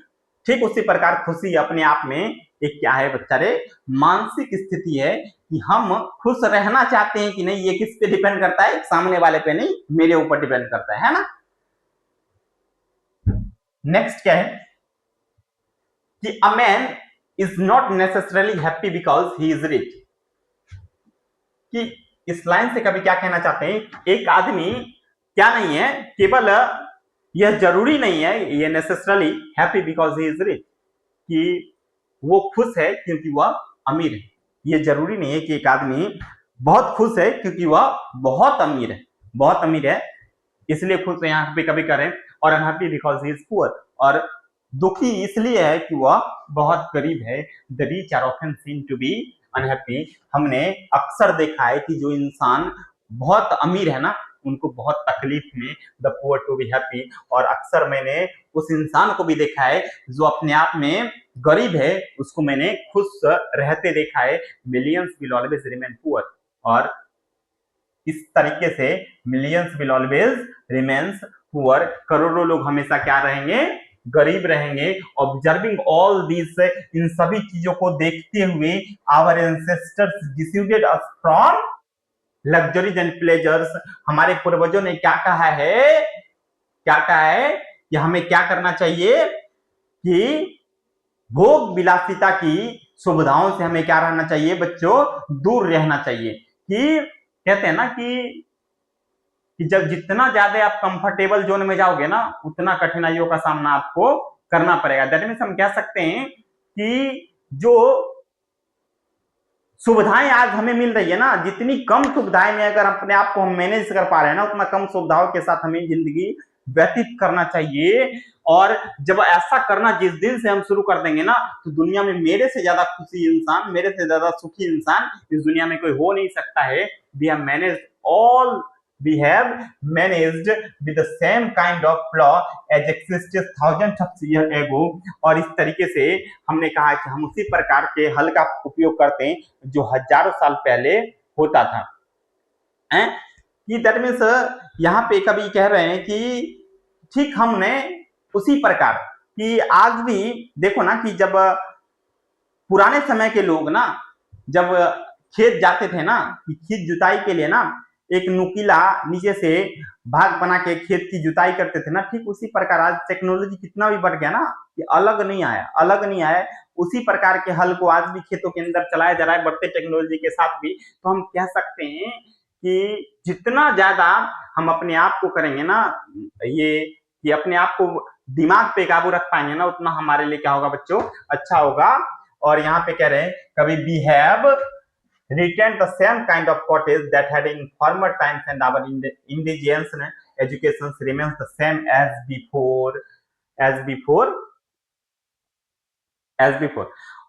ठीक उसी प्रकार खुशी अपने आप में एक क्या है बच्चा रे, मानसिक स्थिति है, कि हम खुश रहना चाहते हैं कि नहीं, ये किस पे डिपेंड करता है, सामने वाले पे नहीं, मेरे ऊपर डिपेंड करता है ना। नेक्स्ट क्या है, कि a man is not necessarily happy because he is rich. कि इस लाइन से कभी क्या कहना चाहते हैं, एक आदमी क्या नहीं है, केवल यह जरूरी नहीं है, ये necessarily happy because he is rich, कि वो खुश है क्योंकि वह अमीर है। ये जरूरी नहीं है कि एक आदमी बहुत खुश है क्योंकि वह बहुत अमीर है, इसलिए खुश है यहाँ पे कभी करें। और unhappy because he is poor, और दुखी इसलिए है कि वह बहुत गरीब है। The rich are often seen to be unhappy. हमने अक्सर देखा है कि जो इंसान बहुत अमीर है ना, उनको बहुत तकलीफ में, the poor to be happy. और अक्सर मैंने उस इंसान को भी देखा है जो अपने आप में गरीब है, उसको मैंने खुश रहते देखा है। Millions will always remain poor, और इस तरीके से millions will always remains poor, करोड़ों लोग हमेशा क्या रहेंगे, गरीब रहेंगे। ऑब्जर्विंग ऑल दिस, इन सभी चीजों को देखते हुए, our ancestors decided us from luxuries and pleasures, हमारे पूर्वजों ने क्या कहा है कि हमें क्या करना चाहिए, कि भोग विलासिता की सुविधाओं से हमें क्या रहना चाहिए बच्चों, दूर रहना चाहिए। कि कहते हैं ना कि जब जितना ज्यादा आप कंफर्टेबल जोन में जाओगे ना, उतना कठिनाइयों का सामना आपको करना पड़ेगा। दैट मीन्स हम कह सकते हैं कि जो सुविधाएं आज हमें मिल रही है ना, जितनी कम सुविधाएं में अगर अपने आप को हम मैनेज कर पा रहे हैं ना, उतना कम सुविधाओं के साथ हमें जिंदगी व्यतीत करना चाहिए। और जब ऐसा करना जिस दिन से हम शुरू कर देंगे ना, तो दुनिया में मेरे से ज्यादा खुशी इंसान, मेरे से ज्यादा सुखी इंसान इस दुनिया में कोई हो नहीं सकता है। We have managed with the same kind of flaw as existed thousands of years ago। और इस तरीके से हमने कहा कि हम उसी प्रकार के हल का उपयोग करते हैं जो हजारों साल पहले होता था। कि दैट मीन्स यहाँ पे कभी कह रहे हैं कि ठीक हमने उसी प्रकार कि आज भी देखो ना कि जब पुराने समय के लोग ना जब खेत जाते थे ना कि खेत जुताई के लिए ना एक नुकीला नीचे से भाग बना के खेत की जुताई करते थे ना, ठीक उसी प्रकार आज टेक्नोलॉजी कितना भी बढ़ गया ना कि अलग नहीं आया, उसी प्रकार के हल को आज भी खेतों के अंदर चलाया जा रहा है बढ़ते टेक्नोलॉजी के साथ भी। तो हम कह सकते हैं कि जितना ज्यादा हम अपने आप को करेंगे ना ये कि अपने आप को दिमाग पे काबू रख पाएंगे ना, उतना हमारे लिए क्या होगा बच्चों, अच्छा होगा। और यहाँ पे कह रहे हैं कभी we have retain the same kind of cottage that had in former times and our indigenous education remains the same as before.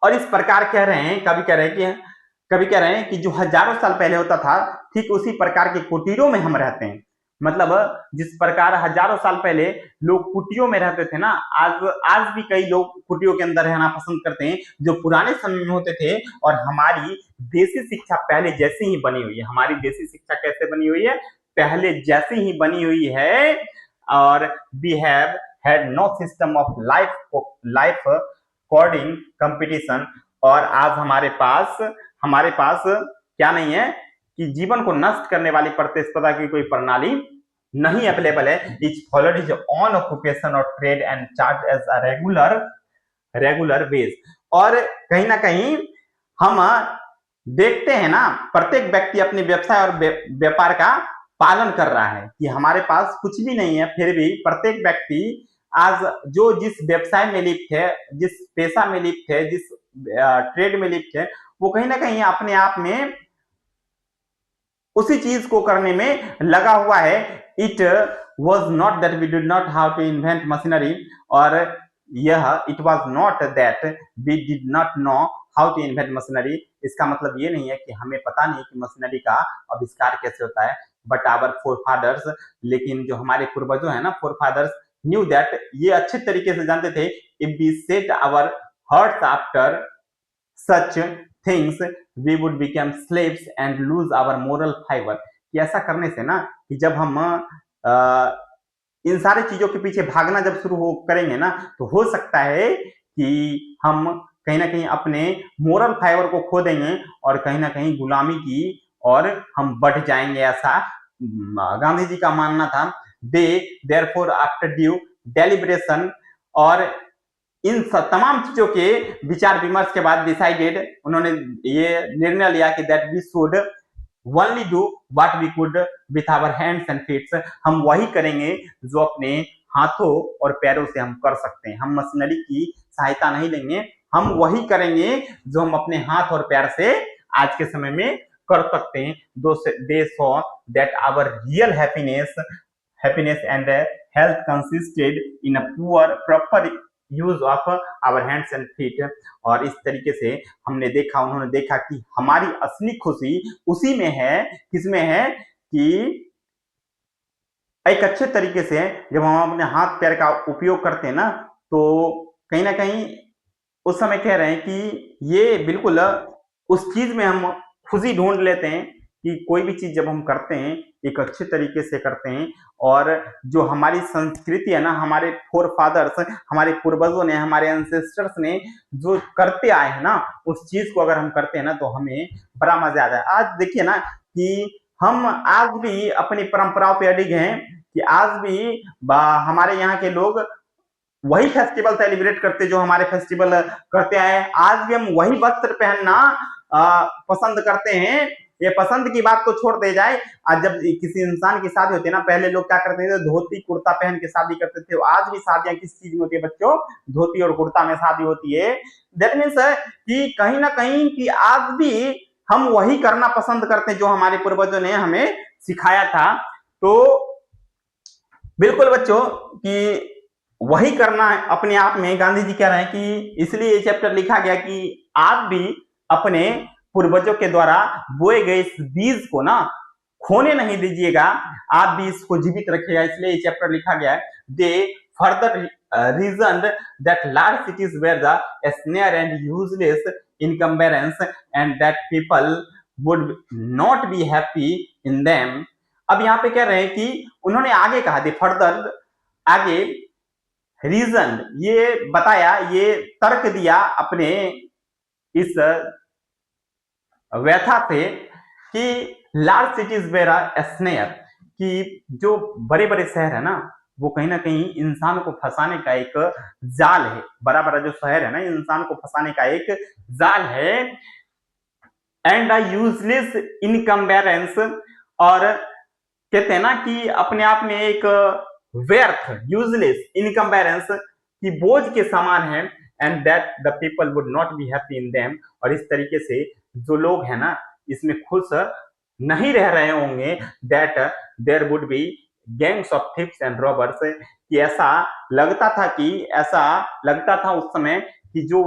और इस प्रकार कह रहे हैं कभी कह रहे हैं कि जो हजारों साल पहले होता था ठीक उसी प्रकार के कुटीरों में हम रहते हैं। मतलब जिस प्रकार हजारों साल पहले लोग कुटियों में रहते थे ना, आज भी कई लोग कुटियों के अंदर रहना पसंद करते हैं जो पुराने समय में होते थे। और हमारी देसी शिक्षा पहले जैसी ही बनी हुई है। हमारी देसी शिक्षा कैसे बनी हुई है, पहले जैसी ही बनी हुई है। और we have had no system of life corroding competition. और आज हमारे पास क्या नहीं है कि जीवन को नष्ट करने वाली प्रतिस्पर्धा की कोई प्रणाली नहीं अवेलेबल है। Each followed is on occupation और trade and charge as a regular wage. और कहीं ना कहीं हम देखते हैं ना प्रत्येक व्यक्ति अपने व्यवसाय और व्यापार का पालन कर रहा है कि हमारे पास कुछ भी नहीं है, फिर भी प्रत्येक व्यक्ति आज जो जिस व्यवसाय में लिप्त है, जिस पेशा में लिप्त है, जिस ट्रेड में लिप्त है, वो कहीं ना कहीं अपने आप में उसी चीज को करने में लगा हुआ है। It was not that we did not how to invent machinery, और it was not that we did not know how to invent machinery. इसका मतलब ये नहीं है कि हमें पता नहीं कि मशीनरी का आविष्कार कैसे होता है, बट आवर फोरफादर्स, लेकिन जो हमारे पूर्वजों है ना, फोरफादर्स न्यू दैट, ये अच्छे तरीके से जानते थे। If we set our hearts after such things we would become slaves and lose our moral fibre. कि ऐसा करने से ना कि जब हम इन सारी चीजों के पीछे भागना जब शुरू करेंगे ना, तो हो सकता है कि हम कहीं ना कहीं अपने मोरल फाइबर को खो देंगे और कहीं ना कहीं गुलामी की और हम बढ़ जाएंगे, ऐसा गांधी जी का मानना था। दे देयरफॉर आफ्टर ड्यू डेलिब्रेशन, और इन तमाम चीजों के विचार विमर्श के बाद डिसाइडेड, उन्होंने ये निर्णय लिया कि that we should only do what we could with our hands and feets. हम वही करेंगे जो अपने हाथों और पैरों से हम कर सकते हैं। हम मशीनरी की सहायता नहीं लेंगे, हम वही करेंगे जो हम अपने हाथ और पैर से आज के समय में कर सकते हैं। They saw that our real happiness and health consisted in a proper use of our hands and feet. और इस तरीके से उन्होंने देखा कि हमारी असली खुशी उसी में है, किसमें है कि एक अच्छे तरीके से जब हम अपने हाथ पैर का उपयोग करते हैं ना, तो कहीं ना कहीं उस समय कह रहे हैं कि ये बिल्कुल उस चीज में हम खुशी ढूंढ लेते हैं कि कोई भी चीज जब हम करते हैं एक अच्छे तरीके से करते हैं। और जो हमारी संस्कृति है ना, हमारे फोर फादर्स, हमारे पूर्वजों ने, हमारे एंसेस्टर्स ने जो करते आए हैं ना, उस चीज को अगर हम करते हैं ना तो हमें बड़ा मजा आता है। आज देखिए ना कि हम आज भी अपनी परंपराओं पे अडिग हैं कि आज भी हमारे यहाँ के लोग वही फेस्टिवल सेलिब्रेट करते जो हमारे फेस्टिवल करते आए। आज भी हम वही वस्त्र पहनना पसंद करते हैं। ये पसंद की बात तो छोड़ दे जाए, आज जब किसी इंसान की शादी होती है ना, पहले लोग क्या करते थे, धोती कुर्ता पहन के शादी करते थे। आज भी शादियां किस चीज में होती है बच्चों, धोती और कुर्ता में शादी होती है। दैट मीन्स कि कहीं ना कहीं कि आज भी हम वही करना पसंद करते हैं जो हमारे पूर्वजों ने हमें सिखाया था। तो बिल्कुल बच्चों कि वही करना अपने आप में, गांधी जी कह रहे हैं कि इसलिए ये चैप्टर लिखा गया कि आप भी अपने पूर्वजों के द्वारा बोए गए इस बीज को ना खोने नहीं दीजिएगा, आप भी इसको जीवित रखिएगा। इसलिए ये चैप्टर लिखा गया है। They further reason that large cities were the snare and useless encumbrance and that people would not be happy in them. अब यहाँ पे कह रहे हैं कि उन्होंने आगे कहा, दे फर्दर आगे रीजन, ये बताया, ये तर्क दिया अपने इस व्यथा से कि large cities were a snare, कि जो बड़े बड़े शहर है ना वो कहीं ना कहीं इंसान को फंसाने का एक जाल है। बड़ा बड़ा जो शहर है ना इंसान को फंसाने का एक जाल है। एंड यूजलेस इनकम्बेरेंस, और कहते हैं ना कि अपने आप में एक व्यर्थ, यूजलेस इनकम्बेरेंस की बोझ के समान है। And that the people would not be happy in them, और इस तरीके से जो लोग हैं ना इसमें खुश नहीं रह रहे होंगे। That there would be gangs of thieves and robbers, कि ऐसा लगता था, कि ऐसा लगता था उस समय कि जो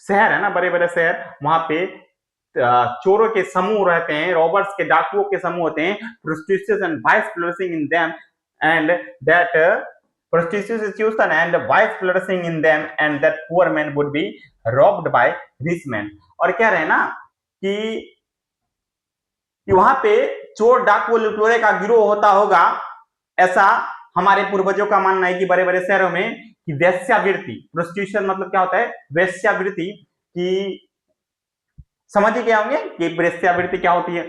शहर है ना बड़े बड़े शहर, वहां पे चोरों के समूह रहते हैं, रॉबर्ट्स के डाकुओं के समूह होते हैं, prostitution and vice flourishing in them, and that prostitution and vice flourishing in them, and that poor men would be robbed by rich men। और कह रहे हैं ना कि वहां पे चोर डाकू लुटेरे का गिरोह होता होगा। ऐसा हमारे पूर्वजों का मानना है कि बड़े बड़े शहरों में कि वेश्यावृत्ति, प्रोस्टिट्यूशन मतलब क्या होता है, वेश्यावृत्ति की, समझ ही क्या होंगे कि वेश्यावृत्ति क्या होती है।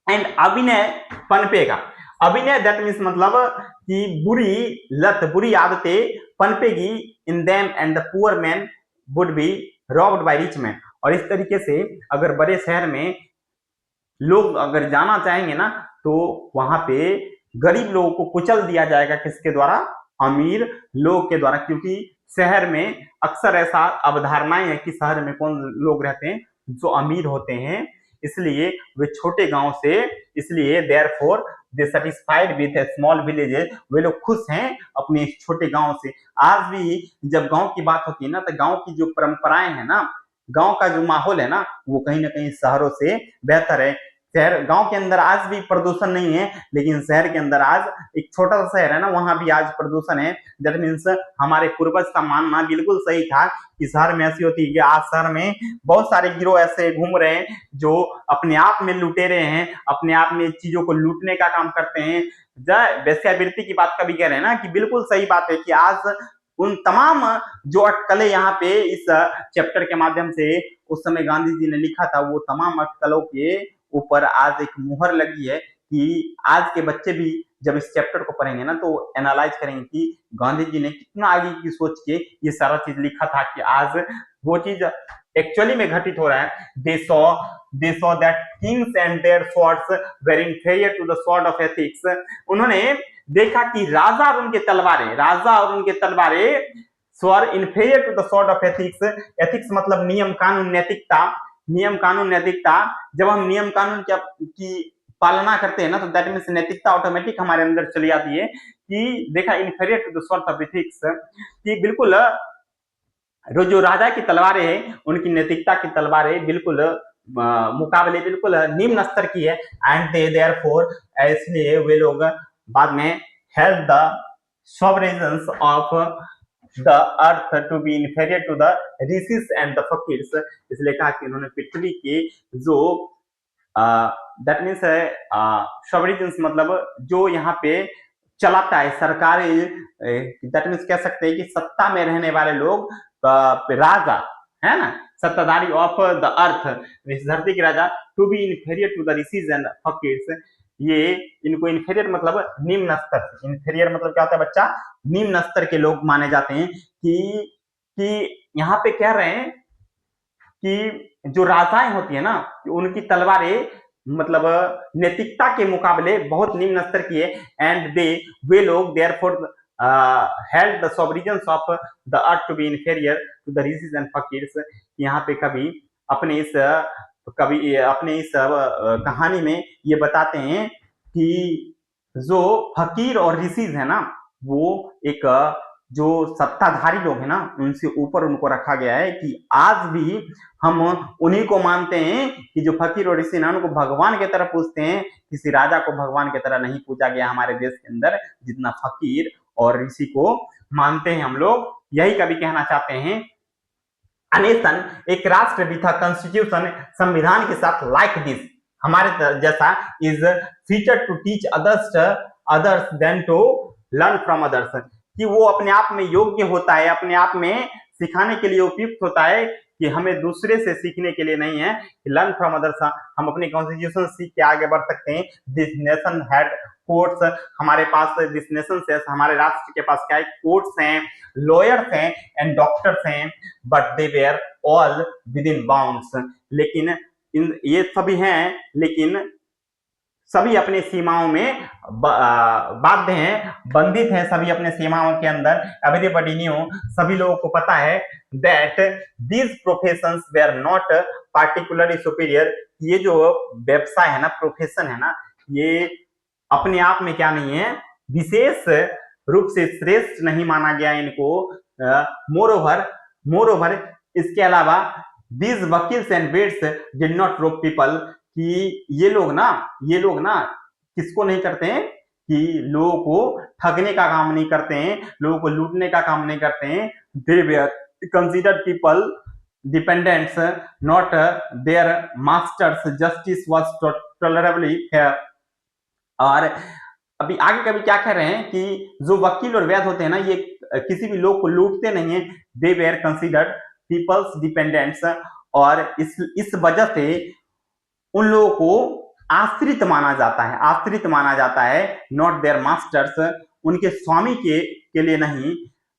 एंड अभिनय पनपेगा, अभिनय दैट मीन्स मतलब कि बुरी लत, बुरी आदतें पनपेगी in them, and the poor man would be robbed by rich man. और इस तरीके से अगर बड़े शहर में लोग अगर जाना चाहेंगे ना तो वहां पे गरीब लोगों को कुचल दिया जाएगा, किसके द्वारा, अमीर लोग के द्वारा। क्योंकि शहर में अक्सर ऐसा अवधारणाएं है कि शहर में कौन लोग रहते हैं, जो अमीर होते हैं, इसलिए वे छोटे गांव से, इसलिए therefore they satisfied with small villages, वे लोग खुश हैं अपने छोटे गांव से। आज भी जब गांव की बात होती है ना तो गांव की जो परंपराएं है ना, गांव का जो माहौल है ना वो कहीं ना कहीं शहरों से बेहतर है। शहर, गांव के अंदर आज भी प्रदूषण नहीं है, लेकिन शहर के अंदर आज, एक छोटा सा शहर है ना वहां भी आज प्रदूषण है। दैट मीन्स हमारे पूर्वज का मानना बिल्कुल सही था कि शहर में ऐसी होती है कि आज शहर में बहुत सारे गिरोह ऐसे घूम रहे हैं जो अपने आप में लुटेरे हैं, अपने आप में चीजों को लूटने का काम करते हैं। वेश्यावृत्ति की बात कभी कह रहे हैं ना कि बिल्कुल सही बात है कि आज उन तमाम जो अटकलें यहाँ पे इस चैप्टर के माध्यम से उस समय गांधी जी ने लिखा था, वो तमाम अटकलों के ऊपर आज एक मुहर लगी है कि आज के बच्चे भी जब इस चैप्टर को पढ़ेंगे ना तो एनालाइज करेंगे कि गांधी जी ने कितना आगे की सोच के ये सारा चीज लिखा था कि आज वो चीज एक्चुअली में घटित हो रहा है। they saw that kings and their swords were inferior to the sword of ethics। उन्होंने देखा कि राजा और उनके तलवारें sword inferior to the sword of ethics। ethics मतलब नियम कानून नैतिकता, नियम कानून नैतिकता। जब हम नियम कानून की पालना करते हैं ना तो दैट मीन्स नैतिकता ऑटोमेटिक हमारे अंदर चली आती है कि देखा inferior to the sword of ethics, कि बिल्कुल जो राजा की तलवारें हैं उनकी नैतिकता की तलवारें बिल्कुल मुकाबले बिल्कुल निम्न स्तर की है। एंड दे देयरफॉर, इसलिए वे लोग बाद में help the sovereigns of the earth to be inferior to the riches and the fakirs। इसलिए कहा कि उन्होंने पृथ्वी के जो दैट मीन्स सॉवरेन्स मतलब जो यहाँ पे चलाता है सरकार, दैट मीन्स कह सकते हैं कि सत्ता में रहने वाले लोग, राजा है ना, सत्ताधारी ऑफ द अर्थ, इस धरती के राजा, to be inferior to the rishis and fakirs. ये इनको इंफीरियर मतलब निम्न स्तर, इंफीरियर मतलब क्या होता है बच्चा, निम्न स्तर के लोग माने जाते हैं। कि यहाँ पे कह रहे हैं कि जो राजाएं होती है ना उनकी तलवारें मतलब नैतिकता के मुकाबले बहुत निम्न स्तर की है। एंड वे लोग therefore held the sovereigns of the earth to be inferior to the riches and fakirs। यहाँ पे कभी अपने इस कहानी में ये बताते हैं कि जो फकीर और ऋषिज है ना वो एक जो सत्ताधारी लोग हैं ना उनसे ऊपर उनको रखा गया है कि आज भी हम उन्हीं को मानते हैं कि जो फकीर और ऋषि ना उनको भगवान की तरह पूजते हैं। किसी राजा को भगवान की तरह नहीं पूजा गया हमारे देश के अंदर जितना फकीर और ऋषि को मानते हैं हम लोग। यही कभी कहना चाहते हैं। नेशन, एक राष्ट्र भी था, कॉन्स्टिट्यूशन संविधान के साथ लाइक दिस, हमारे जैसा, is feature to teach others than to learn from others, कि वो अपने आप में योग्य होता है, अपने आप में सिखाने के लिए उपयुक्त होता है, कि हमें दूसरे से सीखने के लिए नहीं है। लर्न फ्रॉम अदर्स, हम अपने कॉन्स्टिट्यूशन सीख के आगे बढ़ सकते हैं। दिस नेशन हैड कोर्ट्स, हमारे पास दिस नेशन से, हमारे राष्ट्र के पास क्या है, कोर्ट्स हैं, लॉयर्स हैं एंड डॉक्टर्स हैं, but they were all within bounds, लेकिन ये सभी हैं, लेकिन सभी अपने सीमाओं में बाध्य हैं, बंधित हैं, सभी अपने सीमाओं के अंदर। एवरीबॉडी न्यू, सभी लोगों को पता है, that these professions were not particularly superior, ये जो व्यवसाय है ना, प्रोफेशन है ना, ये अपने आप में क्या नहीं है, विशेष रूप से श्रेष्ठ नहीं माना गया इनको। मोर ओवर इसके अलावा these vakils and vaids did not rob people, कि ये लोग ना किसको नहीं करते हैं, कि लोगों को ठगने का काम नहीं करते हैं, लोगों को लूटने का काम नहीं करते हैं। They were considered people dependents, not their masters, justice was tolerably fair. और अभी आगे कभी क्या कह रहे हैं कि जो वकील और वैद्य होते हैं ना, ये किसी भी लोग को लूटते नहीं है। दे वेयर कंसीडर्ड पीपल्स डिपेंडेंट्स, और इस वजह से उन लोगों को आश्रित माना जाता है, नॉट देयर मास्टर्स, उनके स्वामी के लिए नहीं।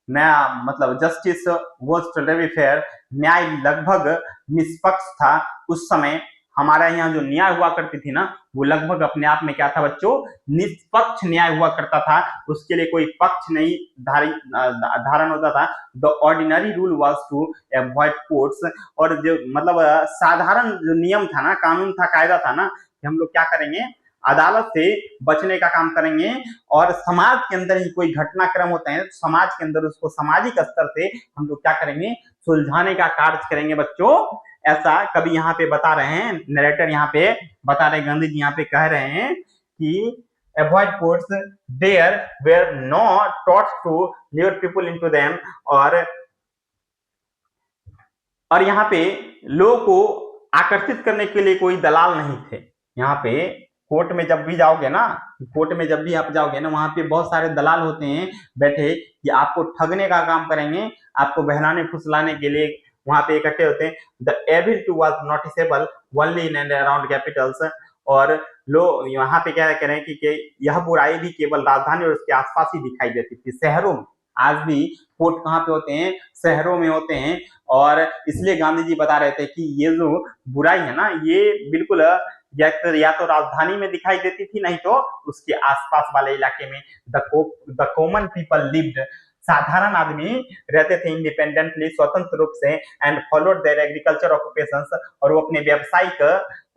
नया मतलब जस्टिस वाज टोटली फेयर, न्याय लगभग निष्पक्ष था। उस समय हमारे यहाँ जो न्याय हुआ करती थी ना, वो लगभग अपने आप में क्या था बच्चों, निष्पक्ष न्याय हुआ करता था, उसके लिए कोई पक्ष नहीं धारण होता था। The ordinary rule was to avoid courts, और जो मतलब साधारण जो नियम था ना, कानून था, कायदा था ना, कि हम लोग क्या करेंगे, अदालत से बचने का काम करेंगे। और समाज के अंदर ही कोई घटनाक्रम होता है, समाज के अंदर उसको सामाजिक स्तर से हम लोग क्या करेंगे, सुलझाने का कार्य करेंगे बच्चों। ऐसा कभी यहाँ पे बता रहे हैं, नरेटर यहाँ पे बता रहे, गांधी जी यहाँ पे कह रहे हैं कि avoid courts, there were no tout to lure people into them, और यहाँ पे लोगों को आकर्षित करने के लिए कोई दलाल नहीं थे। यहाँ पे कोर्ट में जब भी जाओगे ना, वहां पे बहुत सारे दलाल होते हैं बैठे, कि आपको ठगने का काम करेंगे, आपको बहलाने फुसलाने के लिए वहां पे इकट्ठे होते हैं। The evil too was noticeable only in and around capitals, और लोग यहाँ पे क्या कह रहे हैं कि यह बुराई भी केवल राजधानी और उसके आसपास ही दिखाई देती थी, शहरों में। आज भी कोर्ट कहाँ पे होते हैं, शहरों में होते हैं। और इसलिए गांधी जी बता रहे थे कि ये जो बुराई है ना, ये बिल्कुल या तो राजधानी में दिखाई देती थी, नहीं तो उसके आसपास वाले इलाके में। द कॉमन पीपल लिव्ड, साधारण आदमी रहते थे इंडिपेंडेंटली, स्वतंत्र रूप से, and followed there agriculture occupations, और वो अपने व्यावसायिक,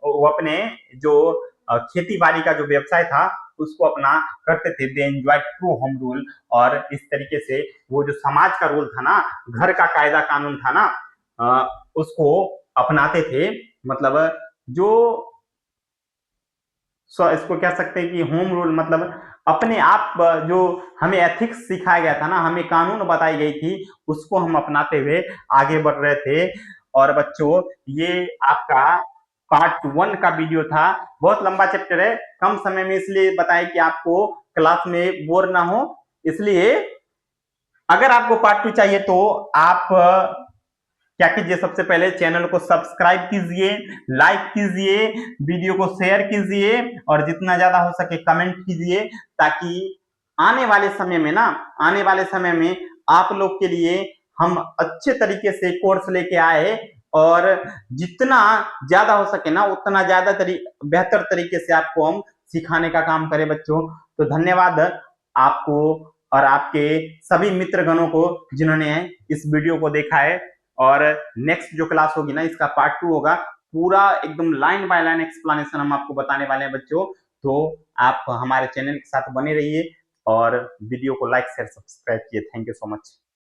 वो अपने जो खेती बाड़ी का जो व्यवसाय था उसको अपना करते थे। दे एंजॉयड ट्रू होम रूल, और इस तरीके से वो जो समाज का रूल था ना, घर का कायदा कानून था ना, उसको अपनाते थे। मतलब जो इसको कह सकते हैं कि होम रूल, मतलब अपने आप जो हमें एथिक्स सिखाया गया था ना, हमें कानून बताई गई थी, उसको हम अपनाते हुए आगे बढ़ रहे थे। और बच्चों, ये आपका पार्ट 1 का वीडियो था। बहुत लंबा चैप्टर है, कम समय में इसलिए बताएं कि आपको क्लास में बोर ना हो। इसलिए अगर आपको पार्ट 2 चाहिए तो आप क्या कीजिए, सबसे पहले चैनल को सब्सक्राइब कीजिए, लाइक कीजिए, वीडियो को शेयर कीजिए, और जितना ज्यादा हो सके कमेंट कीजिए, ताकि आने वाले समय में आप लोग के लिए हम अच्छे तरीके से कोर्स लेके आए, और जितना ज्यादा हो सके ना, उतना ज्यादा बेहतर तरीके से आपको हम सिखाने का काम करें बच्चों। तो धन्यवाद आपको और आपके सभी मित्रगणों को जिन्होंने इस वीडियो को देखा है। और नेक्स्ट जो क्लास होगी ना, इसका पार्ट 2 होगा, पूरा एकदम लाइन बाय लाइन एक्सप्लेनेशन हम आपको बताने वाले हैं बच्चों। तो आप हमारे चैनल के साथ बने रहिए, और वीडियो को लाइक शेयर सब्सक्राइब किए। Thank you so much.